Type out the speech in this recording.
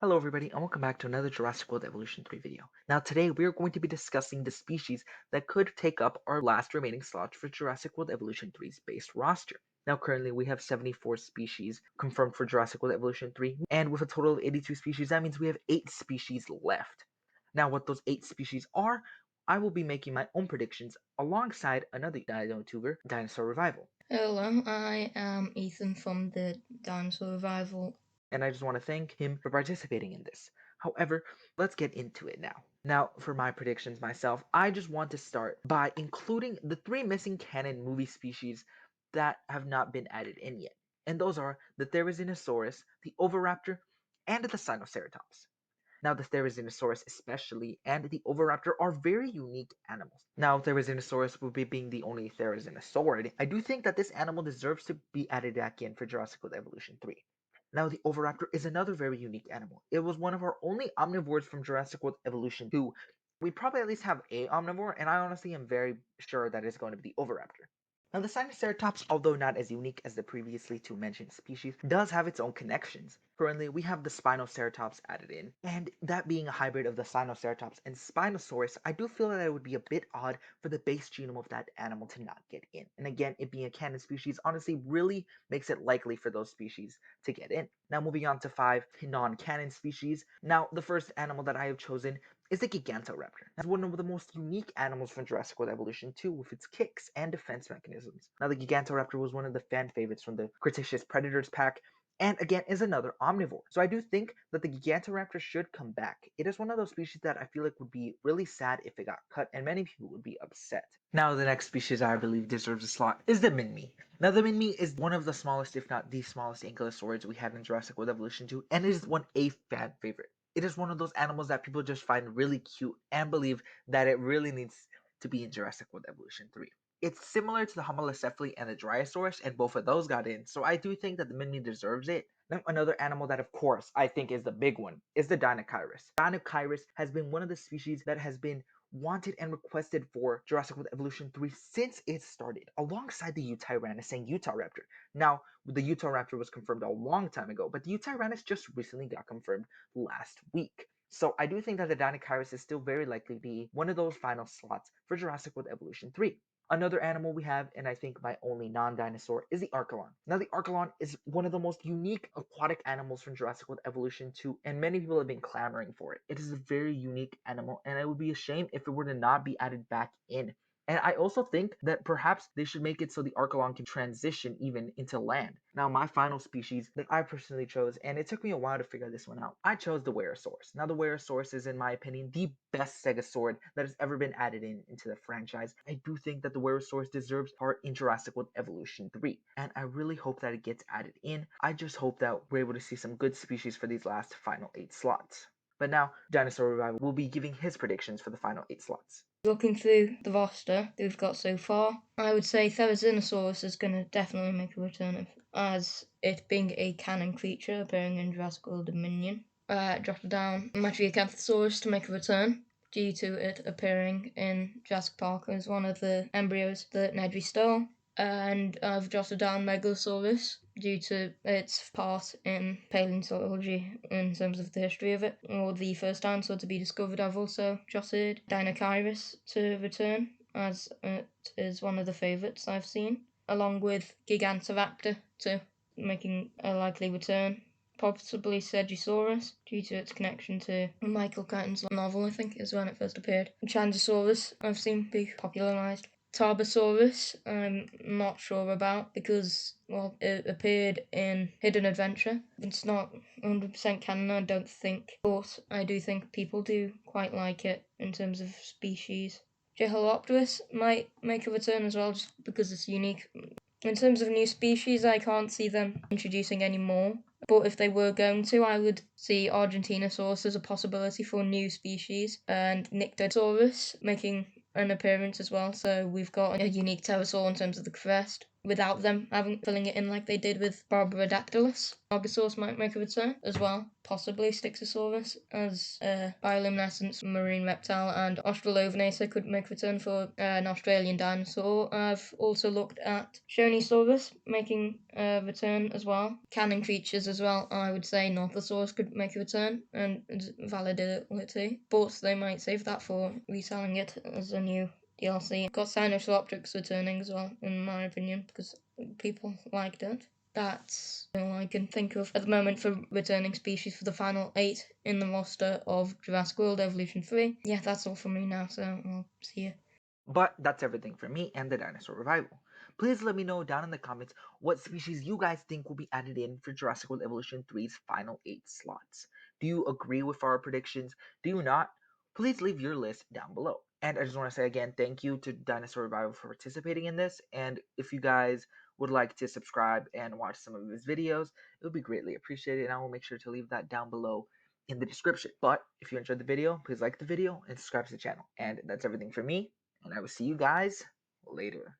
Hello everybody and welcome back to another Jurassic World Evolution 3 video. Now today we are going to be discussing the species that could take up our last remaining slots for Jurassic World Evolution 3's base roster. Now currently we have 74 species confirmed for Jurassic World Evolution 3, and with a total of 82 species, that means we have 8 species left. Now what those 8 species are, I will be making my own predictions alongside another dino-tuber, Dinosaur Revival. Hello, I am Ethan from the Dinosaur Revival. And I just want to thank him for participating in this. However, let's get into it now. Now, for my predictions myself, I just want to start by including the 3 missing canon movie species that have not been added in yet. And those are the Therizinosaurus, the Oviraptor, and the Sinoceratops. Now, the Therizinosaurus especially and the Oviraptor are very unique animals. Now, Therizinosaurus will be being the only Therizinosaur. I do think that this animal deserves to be added back in for Jurassic World Evolution 3. Now, the Oviraptor is another very unique animal. It was one of our only omnivores from Jurassic World Evolution 2. We probably at least have a omnivore, and I honestly am very sure that it's going to be the Oviraptor. Now, the Sinoceratops, although not as unique as the previously two mentioned species, does have its own connections. Currently, we have the Spinoceratops added in, and that being a hybrid of the Sinoceratops and Spinosaurus, I do feel that it would be a bit odd for the base genome of that animal to not get in. And again, it being a canon species honestly really makes it likely for those species to get in. Now, moving on to 5 non-canon species. Now, the first animal that I have chosen is the Gigantoraptor. That's one of the most unique animals from Jurassic World Evolution 2 with its kicks and defense mechanisms. Now, the Gigantoraptor was one of the fan favorites from the Cretaceous Predators pack, and again is another omnivore. So I do think that the Gigantoraptor should come back. It is one of those species that I feel like would be really sad if it got cut, and many people would be upset. Now, the next species I believe deserves a slot is the Minmi. Now, the Minmi is one of the smallest, if not the smallest, ankylosaurid we had in Jurassic World Evolution 2, and it is a fan favorite. It is one of those animals that people just find really cute and believe that it really needs to be in Jurassic World Evolution 3. It's similar to the Homalocephali and the Dryosaurus, and both of those got in, so I do think that the Minmi deserves it. Now, another animal that, of course, I think is the big one is the Dinochirus. Dinochirus has been one of the species that has been wanted and requested for Jurassic World Evolution 3 since it started, alongside the Utahraptor and Utahraptor. Now, the Utahraptor was confirmed a long time ago, but the Utahraptor just recently got confirmed last week. So I do think that the Dinochirus is still very likely to be one of those final slots for Jurassic World Evolution 3. Another animal we have, and I think my only non-dinosaur, is the Archelon. Now, the Archelon is one of the most unique aquatic animals from Jurassic World Evolution 2, and many people have been clamoring for it. It is a very unique animal, and it would be a shame if it were to not be added back in. And I also think that perhaps they should make it so the Archelon can transition even into land. Now, my final species that I personally chose, and it took me a while to figure this one out, I chose the Werosaurus. Now, the Werosaurus is, in my opinion, the best Stegosaurus that has ever been added into the franchise. I do think that the Werosaurus deserves part in Jurassic World Evolution 3, and I really hope that it gets added in. I just hope that we're able to see some good species for these last final 8 slots. But now, Dinosaur Revival will be giving his predictions for the final 8 slots. Looking through the roster that we've got so far, I would say Therizinosaurus is going to definitely make a return, as it being a canon creature appearing in Jurassic World Dominion. Dropped down Matriacanthosaurus to make a return, due to it appearing in Jurassic Park as one of the embryos that Nedry stole. And I've jotted down Megalosaurus due to its part in paleontology in terms of the history of it, or the first dinosaur to be discovered. I've also jotted Dinochirus to return, as it is one of the favourites I've seen, along with Gigantoraptor too, making a likely return. Possibly Stegosaurus, due to its connection to Michael Crichton's novel, I think, is when it first appeared. Changosaurus I've seen be popularised. Tarbosaurus, I'm not sure about because, well, it appeared in Hidden Adventure. It's not 100% canon, I don't think, but I do think people do quite like it in terms of species. Jeholopterus might make a return as well, just because it's unique. In terms of new species, I can't see them introducing any more. But if they were going to, I would see Argentinosaurus as a possibility for a new species, and Nyctosaurus making an appearance as well. So we've got a unique pterosaur in terms of the crest. without them filling it in like they did with Barbadactylus. Argosaurus might make a return as well, possibly Styxosaurus as a bioluminescent marine reptile, and Australopithecus could make a return for an Australian dinosaur. I've also looked at Shonisaurus making a return as well. Canon creatures as well, I would say Northosaurus could make a return and validity, but they might save that for reselling it as a new DLC. Got Sinosauropteryx returning as well, in my opinion, because people liked it. That's all I can think of at the moment for returning species for the final 8 in the roster of Jurassic World Evolution 3. Yeah, that's all from me now, so I'll see you. But that's everything for me and the Dinosaur Revival. Please let me know down in the comments what species you guys think will be added in for Jurassic World Evolution 3's final 8 slots. Do you agree with our predictions? Do you not? Please leave your list down below. And I just want to say again, thank you to Dinosaur Revival for participating in this. And if you guys would like to subscribe and watch some of his videos, it would be greatly appreciated. And I will make sure to leave that down below in the description. But if you enjoyed the video, please like the video and subscribe to the channel. And that's everything for me, and I will see you guys later.